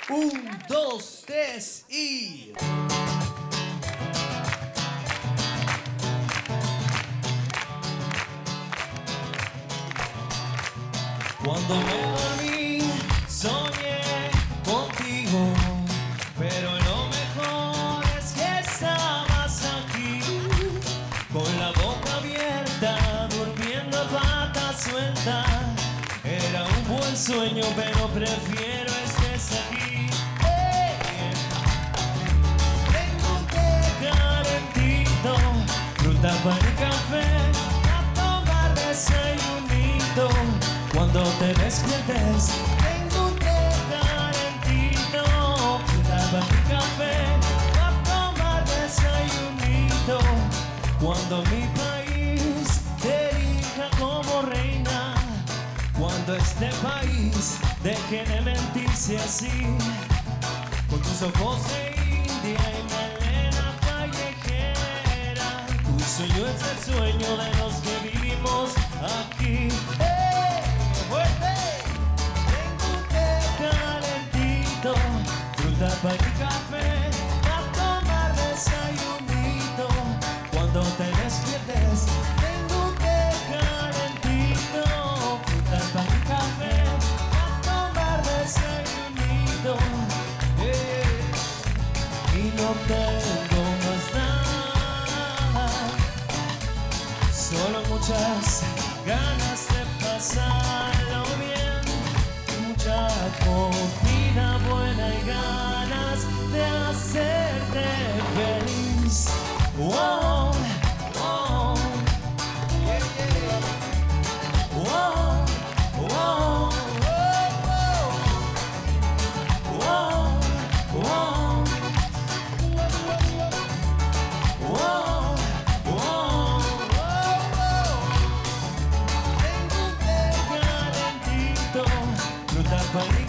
Un, dos, tres y... Cuando me dormí, soñé contigo, pero lo mejor es que estabas aquí, con la boca abierta, durmiendo a pata suelta. Era un buen sueño, pero prefiero estés aquí. Tengo un té calentito, fruta para el café, a tomar desayunito. Cuando te despiertes, tengo un té calentito, fruta para el café, a tomar desayunito. Cuando mi país te elija como reina, cuando este país deje de mentirse así, con tus ojos de India y melena callejera, tu sueño es el sueño de los que vivimos aquí. Tengo un té calentito, fruta para el café, a tomar desayunito. Cuando te despiertes, tengo un té calentito, fruta para el café, a tomar desayunito. Y no tengo más nada, solo muchas ganas de pasarlo bien, mucha comida buena y ganas de hacerte feliz. Wow, wow, yeah, yeah. Wow, wow, wow, wow, wow. Wow, wow, wow. Tengo un té calentito, fruta para